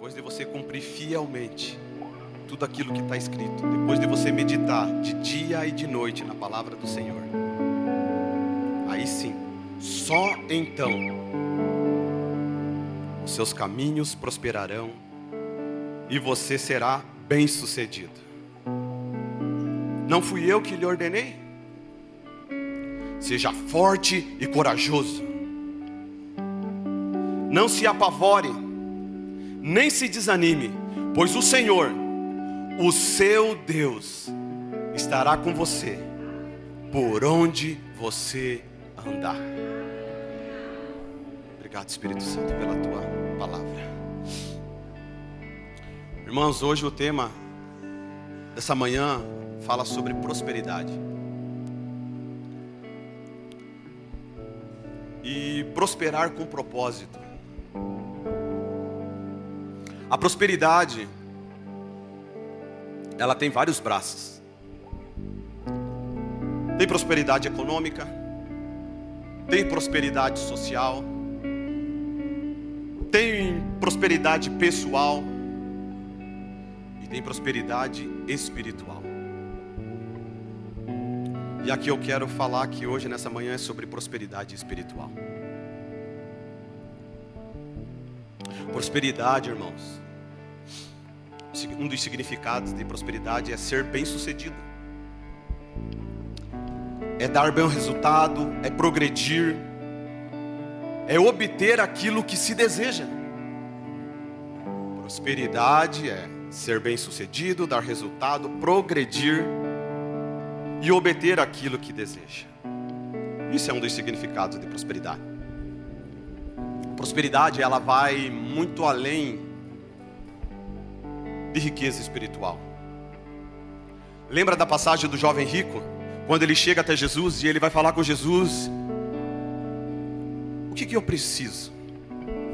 depois de você cumprir fielmente tudo aquilo que está escrito, depois de você meditar de dia e de noite na palavra do Senhor, aí sim, só então os seus caminhos prosperarão e você será bem-sucedido. Não fui eu que lhe ordenei? Seja forte e corajoso. Não se apavore, nem se desanime, pois o Senhor, o seu Deus, estará com você por onde você andar. Obrigado, Espírito Santo, pela tua palavra. Irmãos, hoje o tema dessa manhã fala sobre prosperidade. E prosperar com propósito. A prosperidade, ela tem vários braços. Tem prosperidade econômica, tem prosperidade social, tem prosperidade pessoal e tem prosperidade espiritual. E aqui eu quero falar que hoje, nessa manhã, é sobre prosperidade espiritual. Prosperidade, irmãos, um dos significados de prosperidade é ser bem-sucedido, é dar bem resultado, é progredir, é obter aquilo que se deseja. Prosperidade é ser bem-sucedido, dar resultado, progredir e obter aquilo que deseja. Isso é um dos significados de prosperidade. Prosperidade, ela vai muito além de riqueza espiritual. Lembra da passagem do jovem rico? Quando ele chega até Jesus e ele vai falar com Jesus: o que eu preciso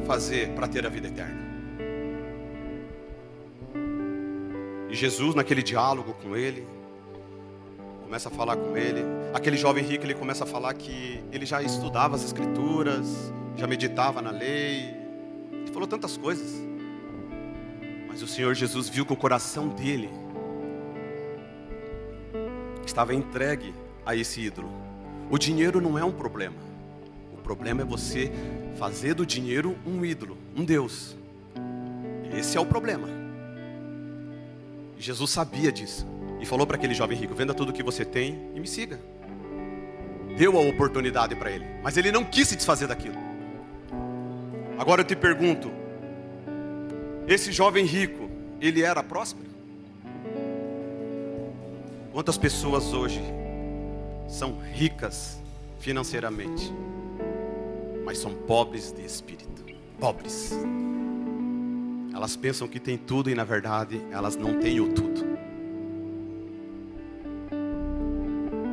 fazer para ter a vida eterna? E Jesus, naquele diálogo com ele, começa a falar com ele. Aquele jovem rico, ele começa a falar que ele já estudava as escrituras, já meditava na lei. Ele falou tantas coisas. Mas o Senhor Jesus viu que o coração dele estava entregue a esse ídolo. O dinheiro não é um problema. O problema é você fazer do dinheiro um ídolo, um Deus. Esse é o problema. E Jesus sabia disso. E falou para aquele jovem rico: venda tudo o que você tem e me siga. Deu a oportunidade para ele, mas ele não quis se desfazer daquilo. Agora eu te pergunto, esse jovem rico, ele era próspero? Quantas pessoas hoje são ricas financeiramente, mas são pobres de espírito? Pobres. Elas pensam que têm tudo e na verdade elas não têm o tudo.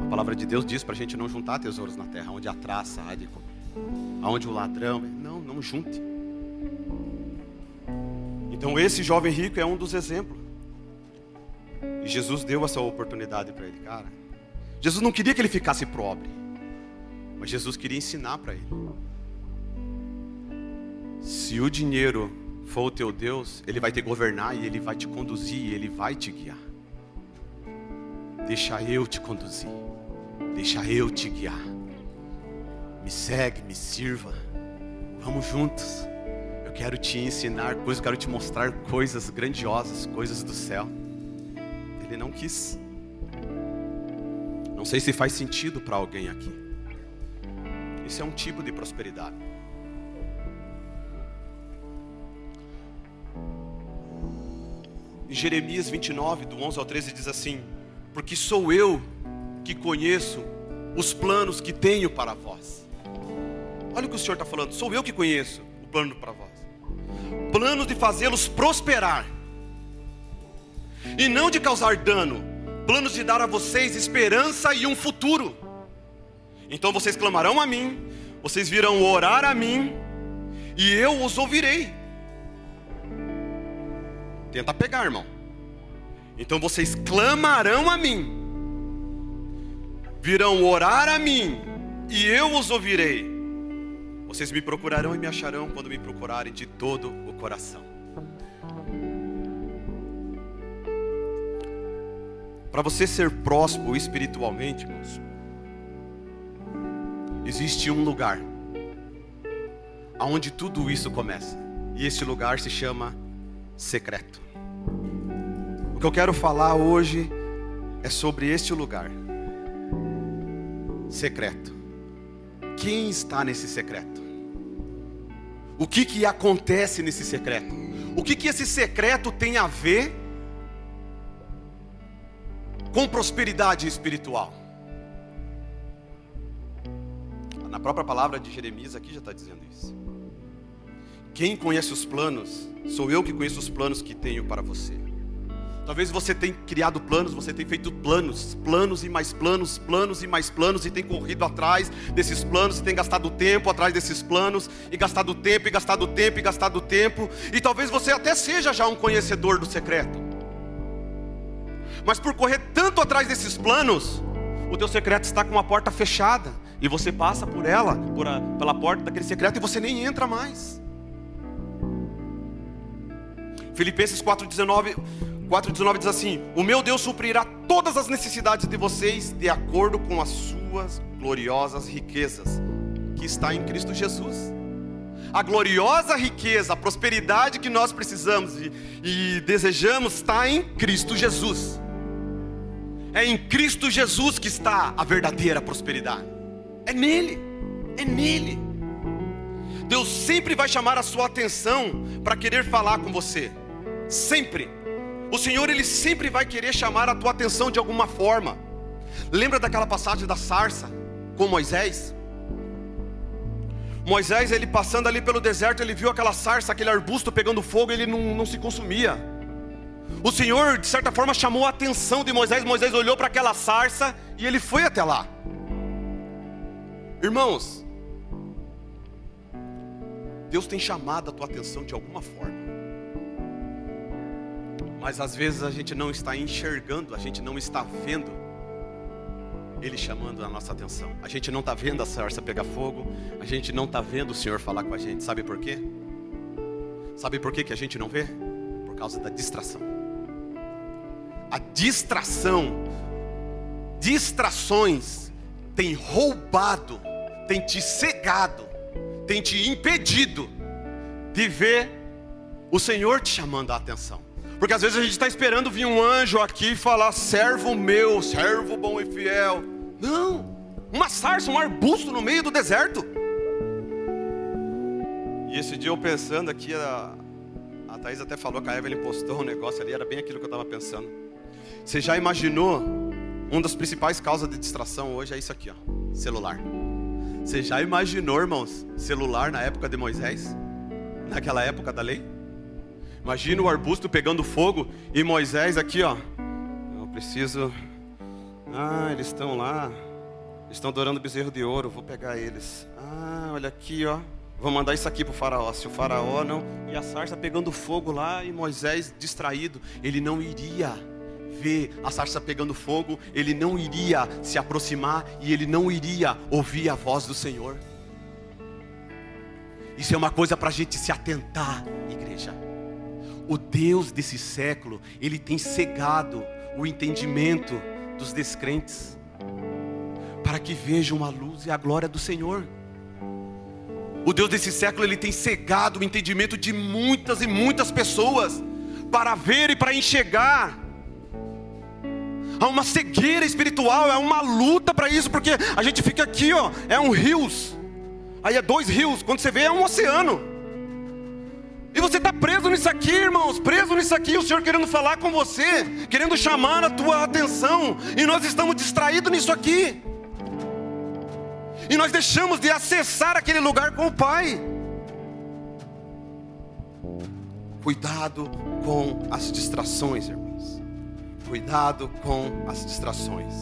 A palavra de Deus diz para a gente não juntar tesouros na terra, onde a traça há de comer, aonde o ladrão. Não junte. Então esse jovem rico é um dos exemplos. E Jesus deu essa oportunidade para ele, cara. Jesus não queria que ele ficasse pobre, mas Jesus queria ensinar para ele. Se o dinheiro for o teu Deus, ele vai te governar e ele vai te conduzir e ele vai te guiar. Deixa eu te conduzir, deixa eu te guiar. Me segue, me sirva, vamos juntos. Eu quero te ensinar coisas, quero te mostrar coisas grandiosas, coisas do céu. Ele não quis. Não sei se faz sentido para alguém aqui. Isso é um tipo de prosperidade. Em Jeremias 29, do 11 ao 13, diz assim: porque sou eu que conheço os planos que tenho para vós. Olha o que o Senhor está falando. Sou eu que conheço o plano para vós. Planos de fazê-los prosperar e não de causar dano. Planos de dar a vocês esperança e um futuro. Então vocês clamarão a mim, vocês virão orar a mim, e eu os ouvirei. Tenta pegar, irmão. Então vocês clamarão a mim, virão orar a mim, e eu os ouvirei. Vocês me procurarão e me acharão quando me procurarem de todo o coração. Para você ser próspero espiritualmente, irmãos, existe um lugar aonde tudo isso começa. E esse lugar se chama secreto. O que eu quero falar hoje é sobre este lugar secreto. Quem está nesse secreto? O que acontece nesse secreto? O que esse secreto tem a ver com prosperidade espiritual? Na própria palavra de Jeremias aqui já está dizendo isso. Quem conhece os planos, sou eu que conheço os planos que tenho para você. Talvez você tenha criado planos, você tenha feito planos e mais planos, planos e mais planos, e tem corrido atrás desses planos, e tem gastado tempo atrás desses planos, e gastado tempo, e gastado tempo, e gastado tempo, e talvez você até seja já um conhecedor do secreto. Mas por correr tanto atrás desses planos, o teu secreto está com uma porta fechada, e você passa por ela, pela porta daquele secreto, e você nem entra mais. Filipenses 4,19 diz assim: o meu Deus suprirá todas as necessidades de vocês de acordo com as suas gloriosas riquezas, que está em Cristo Jesus. A gloriosa riqueza, a prosperidade que nós precisamos e desejamos está em Cristo Jesus. É em Cristo Jesus que está a verdadeira prosperidade. É nele, é nele. Deus sempre vai chamar a sua atenção para querer falar com você. Sempre. O Senhor, Ele sempre vai querer chamar a tua atenção de alguma forma. Lembra daquela passagem da sarça com Moisés? Moisés, ele passando ali pelo deserto, ele viu aquela sarça, aquele arbusto pegando fogo, e ele não se consumia. O Senhor, de certa forma, chamou a atenção de Moisés. Moisés olhou para aquela sarça e ele foi até lá. Irmãos, Deus tem chamado a tua atenção de alguma forma, mas às vezes a gente não está enxergando, a gente não está vendo Ele chamando a nossa atenção. A gente não está vendo a sarça pegar fogo, a gente não está vendo o Senhor falar com a gente. Sabe por quê? Sabe por quê que a gente não vê? Por causa da distração. A distrações tem roubado, tem te cegado, tem te impedido de ver o Senhor te chamando a atenção. Porque às vezes a gente está esperando vir um anjo aqui e falar: servo meu, servo bom e fiel. Não, uma sarça, um arbusto no meio do deserto. E esse dia eu pensando aqui, a Thaís até falou que a Evelyn postou um negócio ali, era bem aquilo que eu estava pensando. Você já imaginou? Uma das principais causas de distração hoje é isso aqui, ó, celular. Você já imaginou, irmãos, celular na época de Moisés? Naquela época da lei? Imagina o arbusto pegando fogo e Moisés aqui, ó. Eu preciso... eles estão lá. Estão adorando bezerro de ouro, vou pegar eles. Olha aqui, ó. Vou mandar isso aqui para o faraó. Se o faraó não... E a sarça pegando fogo lá e Moisés distraído. Ele não iria ver a sarça pegando fogo. Ele não iria se aproximar e ele não iria ouvir a voz do Senhor. Isso é uma coisa para a gente se atentar, igreja. O Deus desse século, Ele tem cegado o entendimento dos descrentes, para que vejam a luz e a glória do Senhor. O Deus desse século, Ele tem cegado o entendimento de muitas e muitas pessoas, para ver e para enxergar. Há uma cegueira espiritual, é uma luta para isso, porque a gente fica aqui, ó, é um rios, aí é 2 rios, quando você vê é um oceano. E você está preso nisso aqui, irmãos, preso nisso aqui, o Senhor querendo falar com você, querendo chamar a tua atenção, e nós estamos distraídos nisso aqui. E nós deixamos de acessar aquele lugar com o Pai. Cuidado com as distrações, irmãos. Cuidado com as distrações.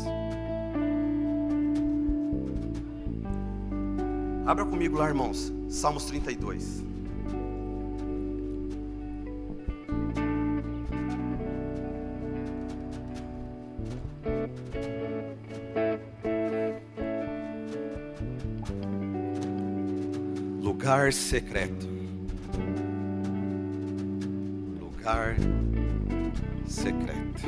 Abra comigo lá, irmãos, Salmos 32. Lugar secreto. Lugar secreto.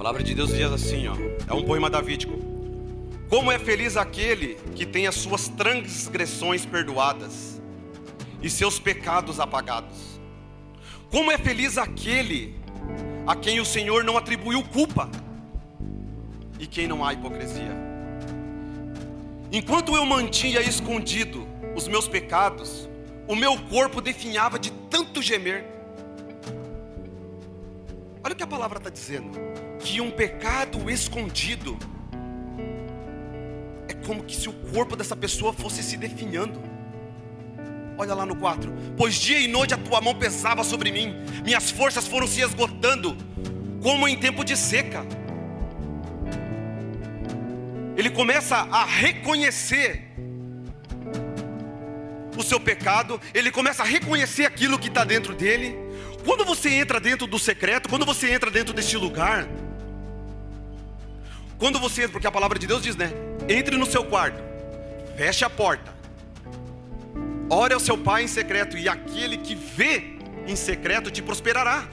palavra de Deus diz assim, ó, é um poema davídico. Como é feliz aquele que tem as suas transgressões perdoadas e seus pecados apagados. Como é feliz aquele a quem o Senhor não atribuiu culpa e quem não há hipocrisia. Enquanto eu mantinha escondido os meus pecados, o meu corpo definhava de tanto gemer. Olha o que a palavra está dizendo, que um pecado escondido é como que se o corpo dessa pessoa fosse se definhando. Olha lá no 4. Pois dia e noite a tua mão pesava sobre mim, minhas forças foram se esgotando, como em tempo de seca. Ele começa a reconhecer o seu pecado, ele começa a reconhecer aquilo que está dentro dele. Quando você entra dentro do secreto, quando você entra dentro deste lugar, quando você entra, porque a palavra de Deus diz, né? Entre no seu quarto, feche a porta, ore ao seu pai em secreto, e aquele que vê em secreto te prosperará.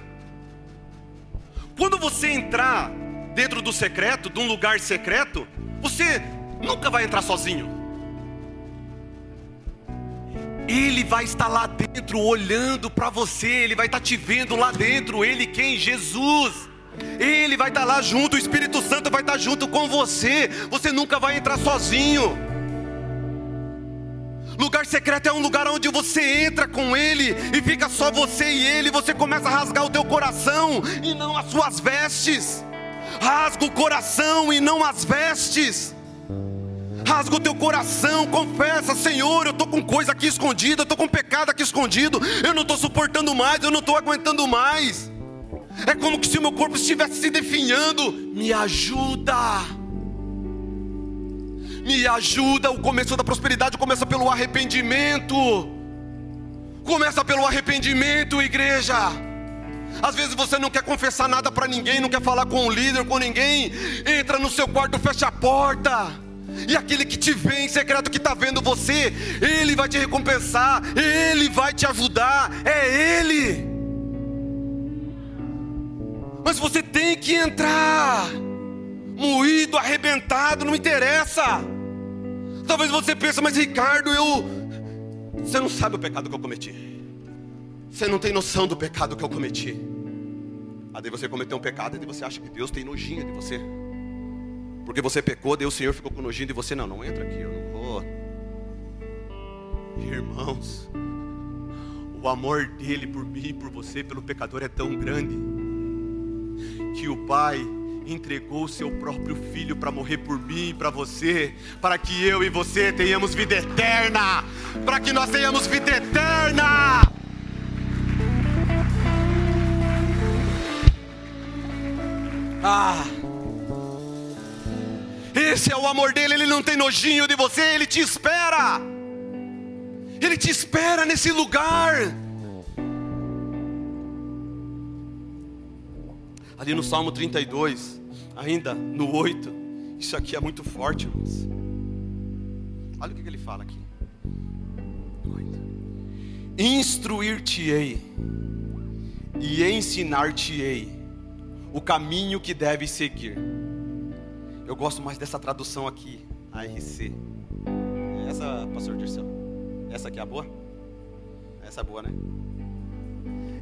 Quando você entrar dentro do secreto, de um lugar secreto, você nunca vai entrar sozinho. Ele vai estar lá dentro olhando para você, ele vai estar te vendo lá dentro. Ele quem? Jesus. Ele vai estar lá junto, o Espírito Santo vai estar junto com você. Você nunca vai entrar sozinho. Lugar secreto é um lugar onde você entra com Ele e fica só você e Ele. Você começa a rasgar o teu coração e não as suas vestes. Rasga o coração e não as vestes. Rasga o teu coração, confessa: Senhor, eu estou com coisa aqui escondida, eu estou com pecado aqui escondido, eu não estou suportando mais, eu não estou aguentando mais. É como que se o meu corpo estivesse se definhando. Me ajuda. Me ajuda. O começo da prosperidade começa pelo arrependimento. Começa pelo arrependimento, igreja. Às vezes você não quer confessar nada para ninguém, não quer falar com o líder, com ninguém. Entra no seu quarto, fecha a porta, e aquele que te vê em secreto, que está vendo você, ele vai te recompensar, ele vai te ajudar, é ele. Mas você tem que entrar moído, arrebentado, não interessa. Talvez você pense: mas Ricardo, você não sabe o pecado que eu cometi. Você não tem noção do pecado que eu cometi. Aí você cometeu um pecado e você acha que Deus tem nojinho de você, porque você pecou, daí o Senhor ficou com nojinho de você. Não entra aqui, eu não vou. Irmãos, o amor dele por mim e por você, pelo pecador, é tão grande, que o Pai entregou o seu próprio Filho para morrer por mim e para você, para que eu e você tenhamos vida eterna, para que nós tenhamos vida eterna. Esse é o amor dele. Ele não tem nojinho de você, ele te espera. Ele te espera nesse lugar. Ali no Salmo 32, ainda no 8, isso aqui é muito forte, irmãos. Olha o que ele fala aqui. Instruir-te-ei e ensinar-te-ei o caminho que deves seguir. Eu gosto mais dessa tradução aqui, a RC. Essa, pastor Dirceu, essa aqui é a boa? Essa é boa, né?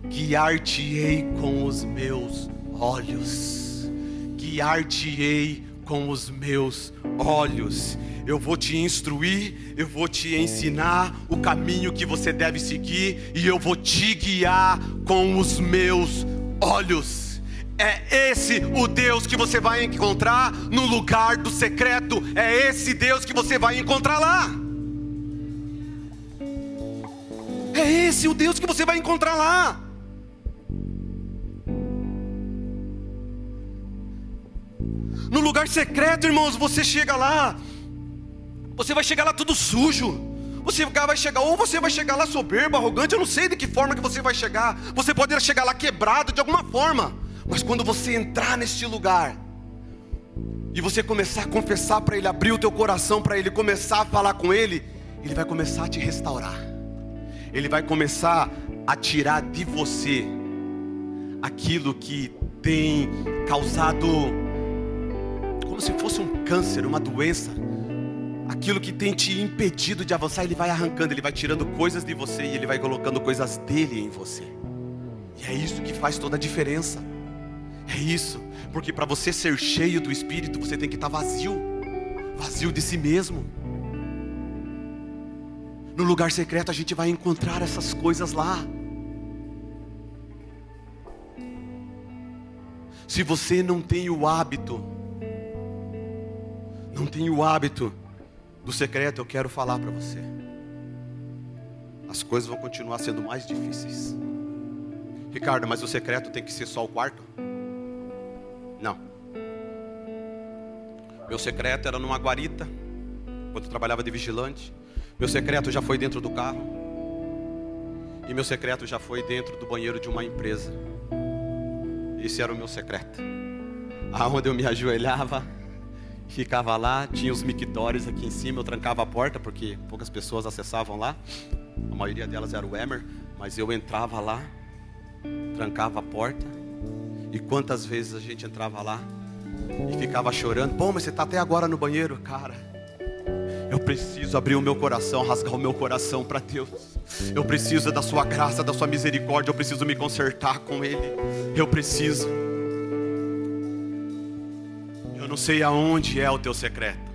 Guiar-te-ei com os meus olhos. Guiar-te-ei com os meus olhos. Eu vou te instruir, eu vou te ensinar o caminho que você deve seguir, e eu vou te guiar com os meus olhos. É esse o Deus que você vai encontrar no lugar do secreto. É esse Deus que você vai encontrar lá. É esse o Deus que você vai encontrar lá. No lugar secreto, irmãos, você chega lá, você vai chegar lá tudo sujo. Você vai chegar, ou você vai chegar lá soberbo, arrogante, eu não sei de que forma que você vai chegar. Você pode chegar lá quebrado de alguma forma. Mas quando você entrar neste lugar e você começar a confessar para Ele, abrir o teu coração para Ele, começar a falar com Ele, Ele vai começar a te restaurar. Ele vai começar a tirar de você aquilo que tem causado como se fosse um câncer, uma doença, aquilo que tem te impedido de avançar, Ele vai arrancando, Ele vai tirando coisas de você e Ele vai colocando coisas dele em você. E é isso que faz toda a diferença. É isso, porque para você ser cheio do Espírito, você tem que estar vazio de si mesmo. No lugar secreto a gente vai encontrar essas coisas lá. Se você não tem o hábito do secreto, eu quero falar para você, as coisas vão continuar sendo mais difíceis. Ricardo, mas o secreto tem que ser só o quarto? Não. Meu secreto era numa guarita, quando eu trabalhava de vigilante. Meu secreto já foi dentro do carro. E meu secreto já foi dentro do banheiro de uma empresa. Esse era o meu secreto. Aonde eu me ajoelhava, ficava lá, tinha os mictórios aqui em cima, eu trancava a porta, porque poucas pessoas acessavam lá. A maioria delas era o Emer, mas eu entrava lá, trancava a porta. E quantas vezes a gente entrava lá e ficava chorando. Pô, mas você está até agora no banheiro? Cara, eu preciso abrir o meu coração, rasgar o meu coração para Deus. Eu preciso da sua graça, da sua misericórdia. Eu preciso me consertar com Ele. Eu preciso. Eu não sei aonde é o teu secreto.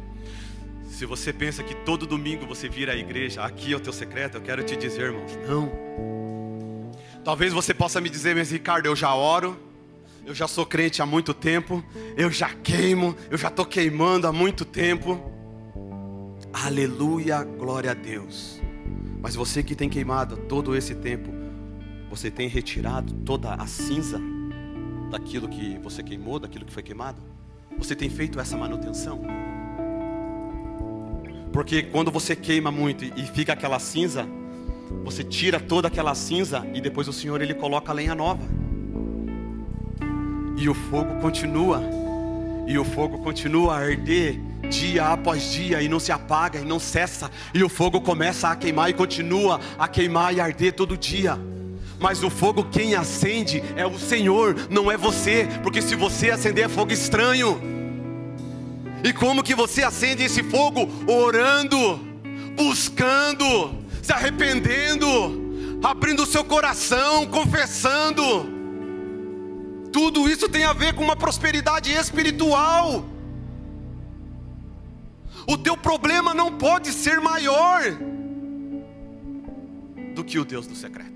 Se você pensa que todo domingo você vir à igreja, aqui é o teu secreto, eu quero te dizer, irmãos, não. Talvez você possa me dizer, mas Ricardo, eu já oro, eu já sou crente há muito tempo, eu já queimo, eu já estou queimando há muito tempo. Aleluia, glória a Deus. Mas você que tem queimado todo esse tempo, você tem retirado toda a cinza daquilo que você queimou, daquilo que foi queimado? Você tem feito essa manutenção? Porque quando você queima muito e fica aquela cinza, você tira toda aquela cinza e depois o Senhor Ele coloca a lenha nova. E o fogo continua. E o fogo continua a arder dia após dia e não se apaga e não cessa. E o fogo começa a queimar e continua a queimar e arder todo dia. Mas o fogo quem acende é o Senhor, não é você. Porque se você acender é fogo estranho. E como que você acende esse fogo? Orando, buscando, se arrependendo, abrindo o seu coração, confessando. Tudo isso tem a ver com uma prosperidade espiritual. O teu problema não pode ser maior do que o Deus do secreto.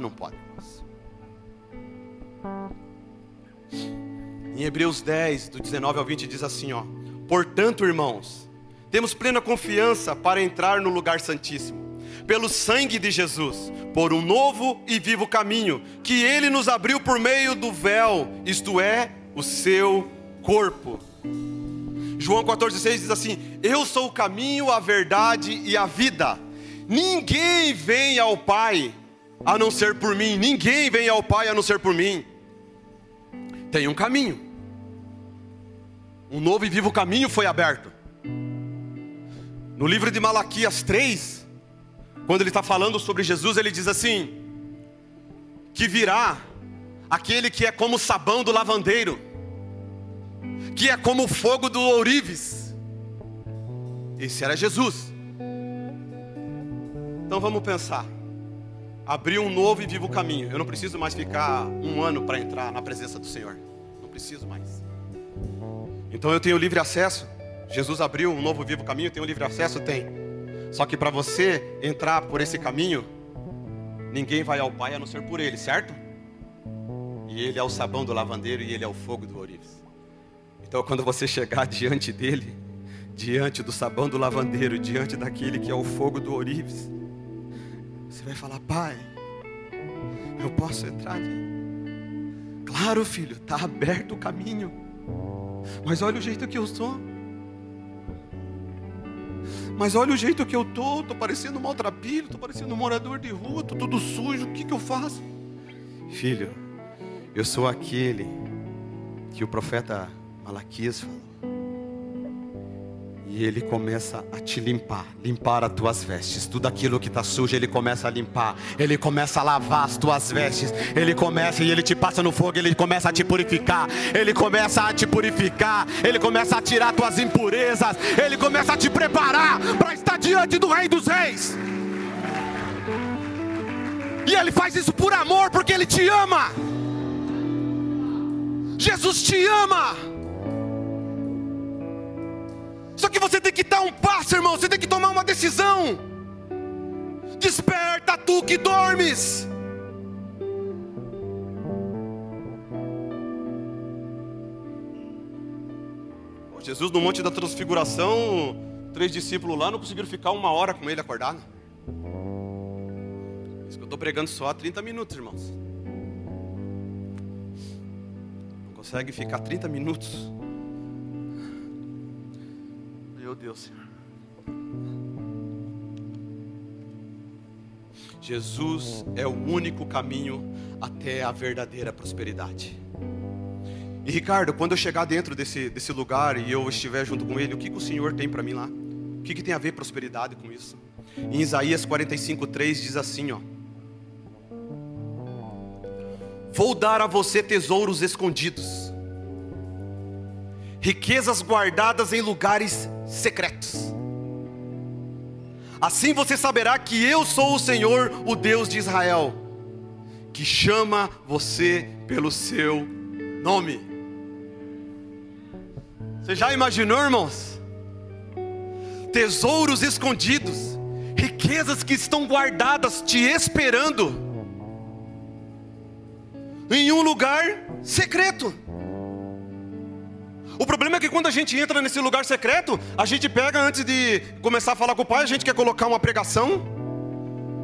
Não pode. Em Hebreus 10, do 19 ao 20 diz assim, ó: portanto, irmãos, temos plena confiança para entrar no lugar santíssimo, pelo sangue de Jesus, por um novo e vivo caminho, que Ele nos abriu por meio do véu, isto é, o seu corpo. João 14,6 diz assim: eu sou o caminho, a verdade e a vida. Ninguém vem ao Pai a não ser por mim. Ninguém vem ao Pai a não ser por mim. Tem um caminho. Um novo e vivo caminho foi aberto. No livro de Malaquias 3, quando ele está falando sobre Jesus, ele diz assim: que virá aquele que é como o sabão do lavandeiro, que é como o fogo do ourives. Esse era Jesus. Então vamos pensar. Abriu um novo e vivo caminho. Eu não preciso mais ficar um ano para entrar na presença do Senhor. Não preciso mais. Então eu tenho livre acesso. Jesus abriu um novo e vivo caminho. Tenho livre acesso? Tem. Só que para você entrar por esse caminho, ninguém vai ao Pai a não ser por Ele, certo? E Ele é o sabão do lavandeiro e Ele é o fogo do ourives. Então quando você chegar diante dEle, diante do sabão do lavandeiro, diante daquele que é o fogo do ourives, você vai falar: Pai, eu posso entrar ali? Claro, filho, está aberto o caminho. Mas olha o jeito que eu sou. Mas olha o jeito que eu tô parecendo um maltrapilho, estou parecendo um morador de rua, estou todo sujo, o que eu faço? Filho, eu sou aquele que o profeta Malaquias falou. E Ele começa a te limpar as tuas vestes. Tudo aquilo que está sujo, Ele começa a limpar. Ele começa a lavar as tuas vestes. Ele começa e Ele te passa no fogo. Ele começa a te purificar. Ele começa a te purificar. Ele começa a tirar tuas impurezas. Ele começa a te preparar para estar diante do Rei dos Reis. E Ele faz isso por amor, porque Ele te ama. Jesus te ama. Só que você tem que dar um passo, irmão. Você tem que tomar uma decisão. Desperta, tu que dormes. Jesus, no Monte da Transfiguração, 3 discípulos lá não conseguiram ficar 1 hora com Ele acordado. Isso que eu estou pregando só há 30 minutos, irmãos. Não consegue ficar 30 minutos. Meu Deus, Senhor. Jesus é o único caminho até a verdadeira prosperidade. E Ricardo, quando eu chegar dentro desse lugar e eu estiver junto com Ele, o que o Senhor tem para mim lá? O que tem a ver prosperidade com isso? Em Isaías 45:3 diz assim, ó: vou dar a você tesouros escondidos, riquezas guardadas em lugares secretos. Assim você saberá que eu sou o Senhor, o Deus de Israel, que chama você pelo seu nome. Você já imaginou, irmãos? Tesouros escondidos, riquezas que estão guardadas, te esperando em um lugar secreto. O problema é que quando a gente entra nesse lugar secreto, a gente pega, antes de começar a falar com o Pai, a gente quer colocar uma pregação,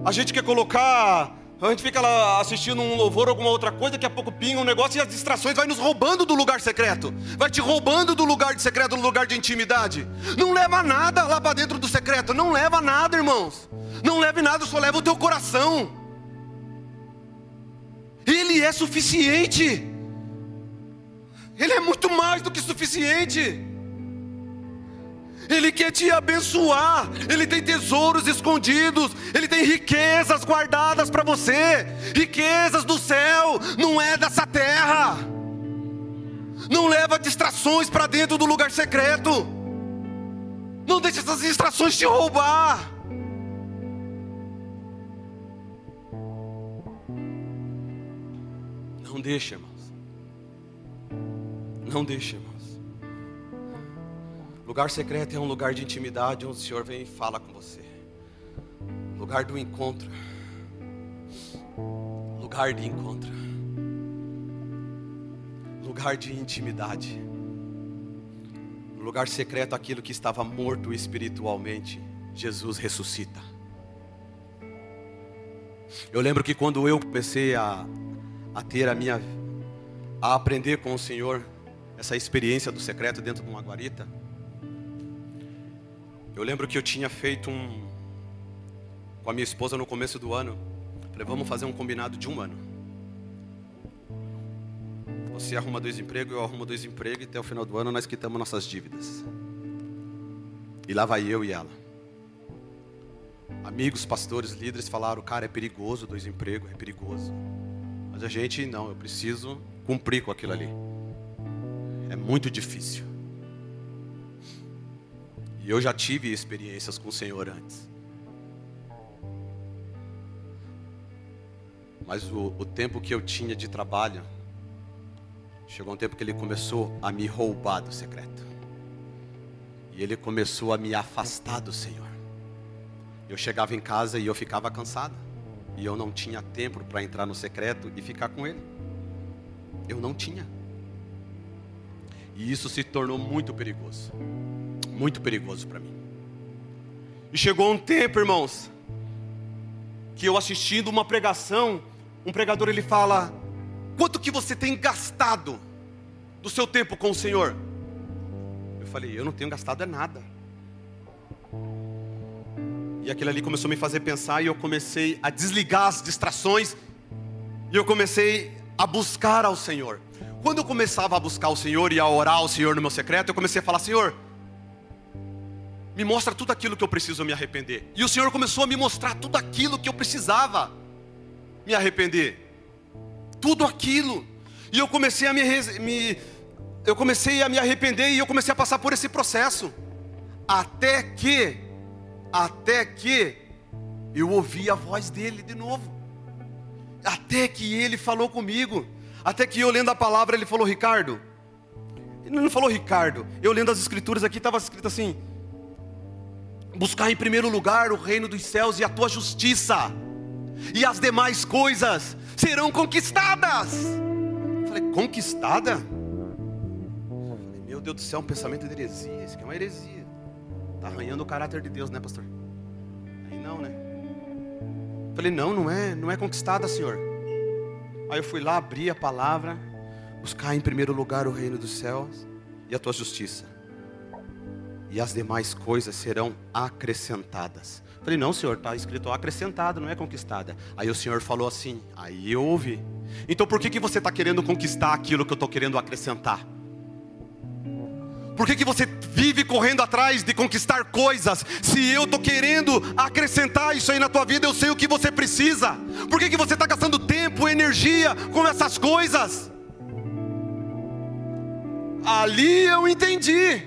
a gente fica lá assistindo um louvor, alguma outra coisa, daqui a pouco pinga um negócio e as distrações vai nos roubando do lugar secreto, vai te roubando do lugar de secreto, do lugar de intimidade. Não leva nada lá para dentro do secreto, não leva nada, irmãos. Não leve nada, só leva o teu coração. Ele é suficiente. Ele é muito mais do que suficiente. Ele quer te abençoar. Ele tem tesouros escondidos. Ele tem riquezas guardadas para você. Riquezas do céu, não é dessa terra. Não leva distrações para dentro do lugar secreto. Não deixe essas distrações te roubar. Não deixe, irmãos. Não deixe, irmãos. Lugar secreto é um lugar de intimidade, onde o Senhor vem e fala com você. Lugar do encontro. Lugar de encontro. Lugar de intimidade. Lugar secreto, aquilo que estava morto espiritualmente, Jesus ressuscita. Eu lembro que quando eu comecei a aprender com o Senhor, essa experiência do secreto dentro de uma guarita, eu lembro que eu tinha feito com a minha esposa no começo do ano. Falei, vamos fazer um combinado de 1 ano. Você arruma 2 empregos, eu arrumo 2 empregos, e até o final do ano nós quitamos nossas dívidas. E lá vai eu e ela. Amigos, pastores, líderes falaram, cara, é perigoso 2 empregos, é perigoso. Mas a gente, não, eu preciso cumprir com aquilo ali. É muito difícil. E eu já tive experiências com o Senhor antes. Mas o tempo que eu tinha de trabalho, chegou um tempo que Ele começou a me roubar do secreto. E Ele começou a me afastar do Senhor. Eu chegava em casa e eu ficava cansado. E eu não tinha tempo para entrar no secreto e ficar com Ele. Eu não tinha. E isso se tornou muito perigoso. Muito perigoso para mim. E chegou um tempo, irmãos, que eu assistindo uma pregação, um pregador ele fala, quanto que você tem gastado do seu tempo com o Senhor? Eu falei, eu não tenho gastado é nada. E aquilo ali começou a me fazer pensar, e eu comecei a desligar as distrações, e eu comecei a buscar ao Senhor. Quando eu começava a buscar o Senhor e a orar ao Senhor no meu secreto, eu comecei a falar, Senhor, me mostra tudo aquilo que eu preciso me arrepender. E o Senhor começou a me mostrar tudo aquilo que eu precisava me arrepender. Tudo aquilo. E eu comecei a me arrepender e eu comecei a passar por esse processo. Até que eu ouvi a voz dele de novo. Até que ele falou comigo. Até que eu lendo a palavra, ele falou: Ricardo. Ele não falou Ricardo. Eu lendo as escrituras aqui, estava escrito assim: buscar em primeiro lugar o reino dos céus e a tua justiça, e as demais coisas serão conquistadas. Eu falei: conquistada? Eu falei: meu Deus do céu, um pensamento de heresia. Isso aqui é uma heresia. Está arranhando o caráter de Deus, né, pastor? Aí não, né? Eu falei: não é conquistada, Senhor. Aí eu fui lá, abri a palavra: buscar em primeiro lugar o reino dos céus e a tua justiça, e as demais coisas serão acrescentadas. Eu falei: não, Senhor, está escrito acrescentada, não é conquistada. Aí o Senhor falou assim, aí eu ouvi: então por que você está querendo conquistar aquilo que eu estou querendo acrescentar? Por que você vive correndo atrás de conquistar coisas, se eu estou querendo acrescentar isso aí na tua vida? Eu sei o que você precisa. Por que você está gastando tempo, energia com essas coisas? Ali eu entendi.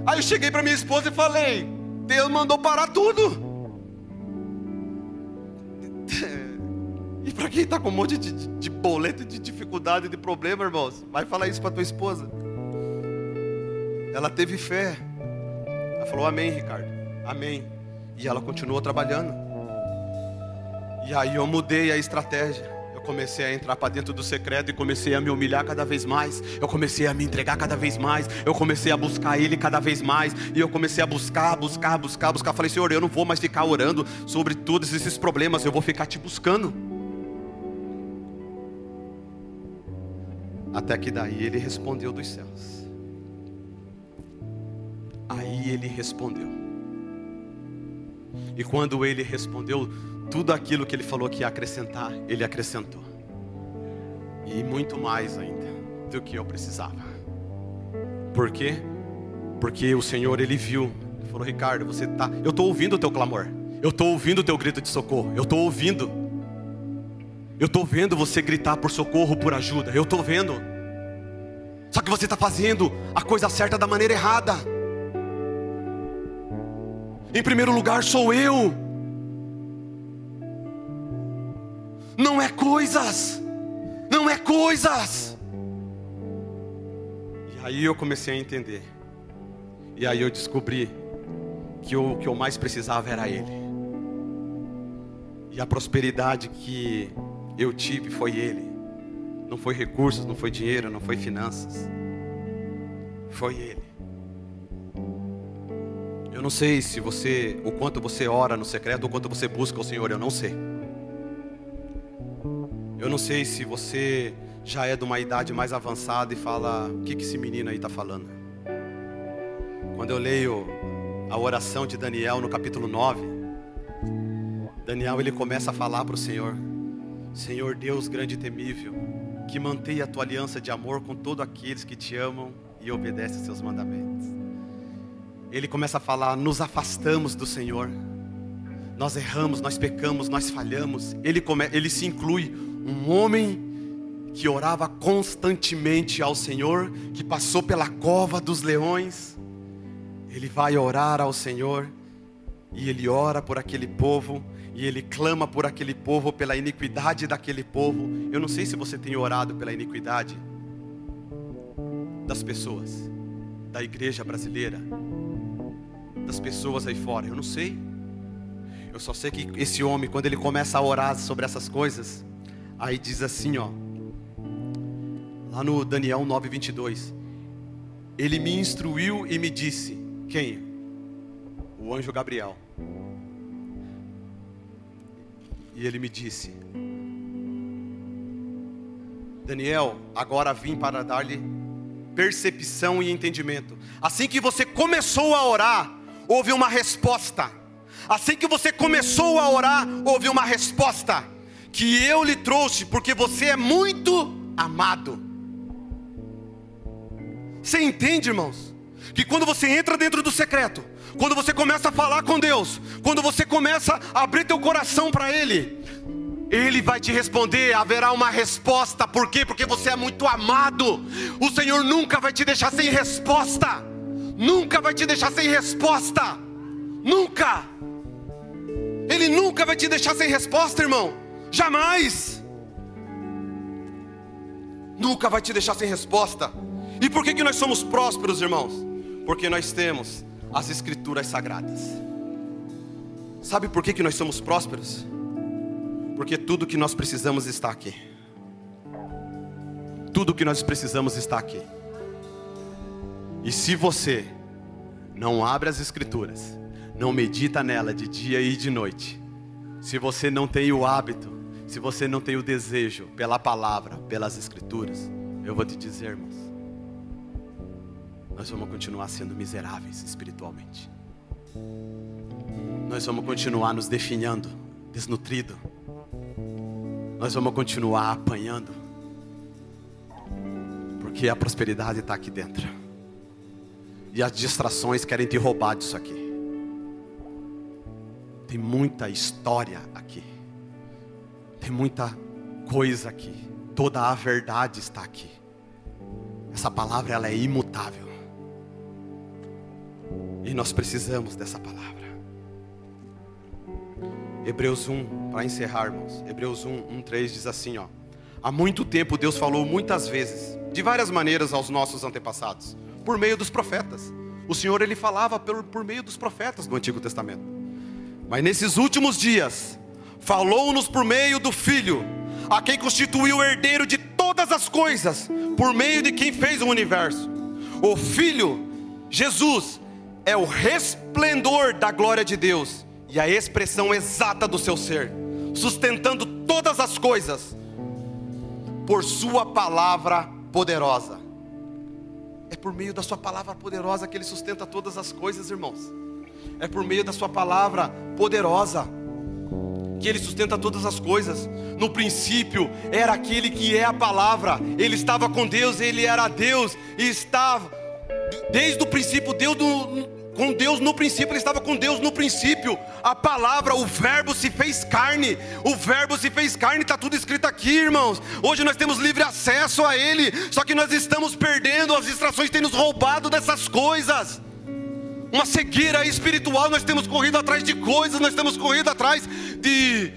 Aí eu cheguei para minha esposa e falei: Deus mandou parar tudo. E para quem está com um monte de boleto, de dificuldade, de problema, irmãos, vai falar isso para tua esposa. Ela teve fé. Ela falou: amém, Ricardo, amém. E ela continuou trabalhando. E aí eu mudei a estratégia. Eu comecei a entrar para dentro do secreto e comecei a me humilhar cada vez mais. Eu comecei a me entregar cada vez mais. Eu comecei a buscar Ele cada vez mais. E eu comecei a buscar. Falei: Senhor, eu não vou mais ficar orando sobre todos esses problemas. Eu vou ficar te buscando. Até que daí Ele respondeu dos céus. Aí Ele respondeu. E quando Ele respondeu, tudo aquilo que Ele falou que ia acrescentar, Ele acrescentou. E muito mais ainda do que eu precisava. Por quê? Porque o Senhor, Ele viu. Ele falou: Ricardo, eu estou ouvindo o teu clamor. Eu estou ouvindo o teu grito de socorro. Eu estou ouvindo. Eu estou vendo você gritar por socorro, por ajuda. Eu estou vendo. Só que você está fazendo a coisa certa da maneira errada. Em primeiro lugar sou eu. Não é coisas. Não é coisas. E aí eu comecei a entender. E aí eu descobri que o que eu mais precisava era Ele. E a prosperidade que eu tive foi Ele. Não foi recursos, não foi dinheiro, não foi finanças. Foi Ele. Eu não sei se o quanto você ora no secreto, o quanto você busca o Senhor, eu não sei. Eu não sei se você já é de uma idade mais avançada e fala: o que esse menino aí está falando? Quando eu leio a oração de Daniel no capítulo 9, Daniel, ele começa a falar para o Senhor: Senhor Deus grande e temível, que mantenha a tua aliança de amor com todos aqueles que te amam e obedecem aos seus mandamentos. Ele começa a falar: nos afastamos do Senhor, nós erramos, nós pecamos, nós falhamos. Ele se inclui, um homem que orava constantemente ao Senhor, que passou pela cova dos leões. Ele vai orar ao Senhor, e ele ora por aquele povo, e ele clama por aquele povo, pela iniquidade daquele povo. Eu não sei se você tem orado pela iniquidade das pessoas, da igreja brasileira, das pessoas aí fora. Eu não sei. Eu só sei que esse homem, quando ele começa a orar sobre essas coisas, aí diz assim, ó, lá no Daniel 9:22, ele me instruiu e me disse. Quem? O anjo Gabriel. E ele me disse: Daniel, agora vim para dar-lhe percepção e entendimento. Assim que você começou a orar, houve uma resposta. Assim que você começou a orar, houve uma resposta que eu lhe trouxe, porque você é muito amado. Você entende, irmãos? que quando você entra dentro do secreto, quando você começa a falar com Deus, quando você começa a abrir teu coração para Ele, Ele vai te responder, haverá uma resposta. Por quê? Porque você é muito amado. O Senhor nunca vai te deixar sem resposta. Nunca vai te deixar sem resposta. Nunca. Ele nunca vai te deixar sem resposta, irmão. Jamais. Nunca vai te deixar sem resposta. E por que nós somos prósperos, irmãos? Porque nós temos as Escrituras Sagradas. Sabe por que nós somos prósperos? Porque tudo que nós precisamos está aqui. Tudo que nós precisamos está aqui. E se você não abre as Escrituras, não medita nela de dia e de noite, se você não tem o hábito, se você não tem o desejo pela palavra, pelas Escrituras, eu vou te dizer, irmãos, nós vamos continuar sendo miseráveis espiritualmente. Nós vamos continuar nos definhando, desnutrido. Nós vamos continuar apanhando, porque a prosperidade está aqui dentro. E as distrações querem te roubar disso aqui. Tem muita história aqui. Tem muita coisa aqui. Toda a verdade está aqui. Essa palavra, ela é imutável. E nós precisamos dessa palavra. Hebreus 1, para encerrar, irmãos. Hebreus 1:3 diz assim, ó: há muito tempo Deus falou muitas vezes, de várias maneiras, aos nossos antepassados, por meio dos profetas. O Senhor, Ele falava por meio dos profetas do Antigo Testamento. Mas nesses últimos dias, falou-nos por meio do Filho, a quem constituiu o herdeiro de todas as coisas, por meio de quem fez o universo. O Filho, Jesus, é o resplendor da glória de Deus e a expressão exata do seu ser, sustentando todas as coisas por sua palavra poderosa. É por meio da sua palavra poderosa que Ele sustenta todas as coisas, irmãos. É por meio da sua palavra poderosa que Ele sustenta todas as coisas. No princípio era aquele que é a palavra. Ele estava com Deus, Ele era Deus. E estava desde o princípio com Deus no princípio. Ele estava com Deus no princípio. A palavra, o verbo se fez carne. O verbo se fez carne, está tudo escrito aqui, irmãos. Hoje nós temos livre acesso a Ele. Só que nós estamos perdendo, as distrações têm nos roubado dessas coisas. Uma cegueira espiritual. Nós temos corrido atrás de coisas. Nós temos corrido atrás de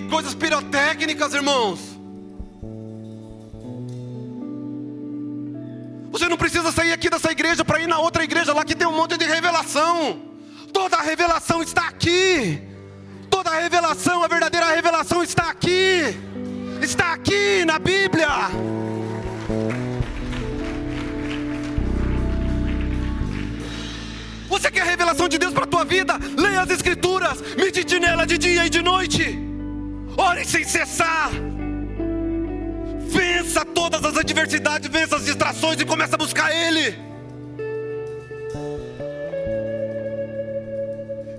coisas pirotécnicas, irmãos. Você não precisa sair aqui dessa igreja para ir na outra igreja lá que tem um monte de revelação. Toda a revelação está aqui. Toda a revelação, a verdadeira revelação está aqui. Está aqui na Bíblia. Você quer a revelação de Deus para a tua vida? Leia as Escrituras, medite nela de dia e de noite. Ore sem cessar. Vença todas as adversidades, vença as distrações e começa a buscar Ele.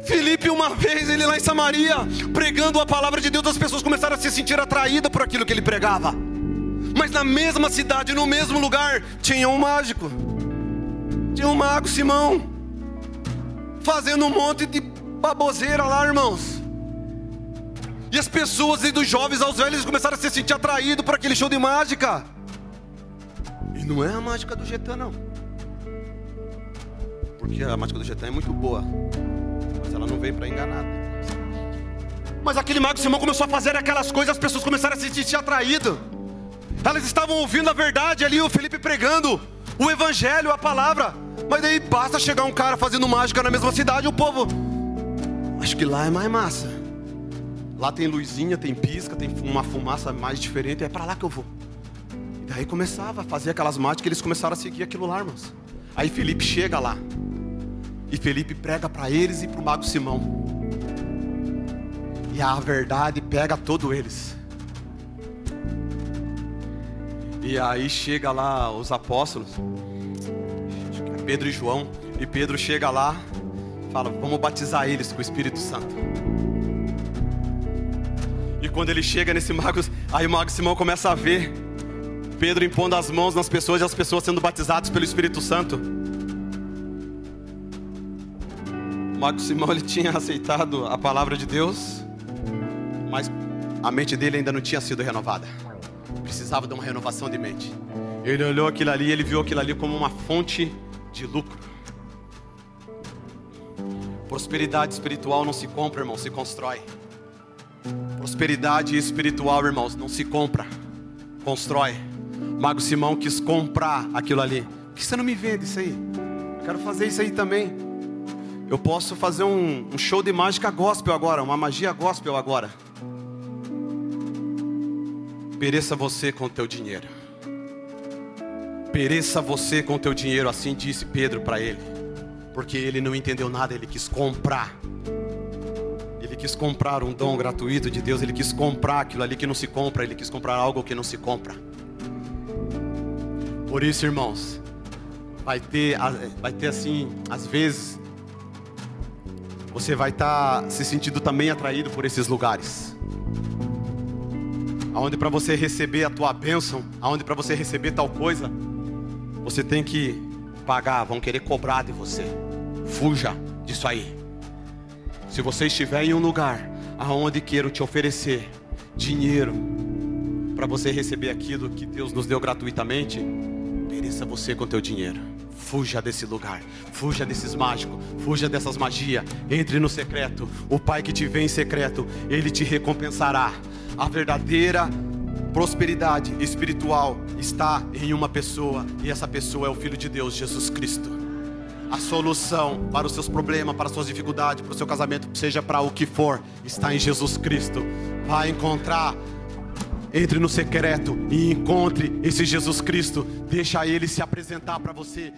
Filipe, uma vez, ele lá em Samaria, pregando a palavra de Deus, as pessoas começaram a se sentir atraídas por aquilo que ele pregava. Mas na mesma cidade, no mesmo lugar, tinha um mágico. Tinha um mago, Simão, fazendo um monte de baboseira lá, irmãos. E as pessoas, e dos jovens aos velhos, começaram a se sentir atraídos por aquele show de mágica. E não é a mágica do Getã, não. Porque a mágica do Getã é muito boa, mas ela não veio para enganar. Mas aquele mago Simão começou a fazer aquelas coisas, as pessoas começaram a se sentir atraídas. Elas estavam ouvindo a verdade ali, o Felipe pregando o evangelho, a palavra. Mas daí basta chegar um cara fazendo mágica na mesma cidade, o povo, acho que lá é mais massa. Lá tem luzinha, tem pisca, tem uma fumaça mais diferente. É para lá que eu vou. E daí começava a fazer aquelas mágicas. Eles começaram a seguir aquilo lá, irmãos. Aí Felipe chega lá. E Felipe prega para eles e para o mago Simão. E a verdade pega todos eles. E aí chega lá os apóstolos, Pedro e João. E Pedro chega lá e fala: vamos batizar eles com o Espírito Santo. E quando ele chega nesse mago, aí o mago Simão começa a ver Pedro impondo as mãos nas pessoas e as pessoas sendo batizadas pelo Espírito Santo. Mago Simão, ele tinha aceitado a palavra de Deus, mas a mente dele ainda não tinha sido renovada. Precisava de uma renovação de mente. Ele olhou aquilo ali, ele viu aquilo ali como uma fonte de lucro. Prosperidade espiritual não se compra, irmão, se constrói. Prosperidade espiritual, irmãos, não se compra, constrói. Mago Simão quis comprar aquilo ali. Por que você não me vende isso aí? Eu quero fazer isso aí também. Eu posso fazer um show de mágica gospel agora, uma magia gospel agora. Pereça você com o teu dinheiro. Pereça você com o teu dinheiro, assim disse Pedro para ele. Porque ele não entendeu nada, ele quis comprar. Ele quis comprar um dom gratuito de Deus, ele quis comprar aquilo ali que não se compra, ele quis comprar algo que não se compra. Por isso, irmãos, vai ter assim, às vezes, você vai estar se sentindo também atraído por esses lugares. Aonde para você receber a tua bênção, aonde para você receber tal coisa, você tem que pagar, vão querer cobrar de você. Fuja disso aí. Se você estiver em um lugar aonde queiram te oferecer dinheiro para você receber aquilo que Deus nos deu gratuitamente, pereça você com teu dinheiro. Fuja desse lugar, fuja desses mágicos, fuja dessas magias. Entre no secreto. O Pai que te vê em secreto, Ele te recompensará. A verdadeira prosperidade espiritual está em uma pessoa, e essa pessoa é o Filho de Deus, Jesus Cristo. A solução para os seus problemas, para as suas dificuldades, para o seu casamento, seja para o que for, está em Jesus Cristo. Vai encontrar. Entre no secreto e encontre esse Jesus Cristo. Deixa Ele se apresentar para você.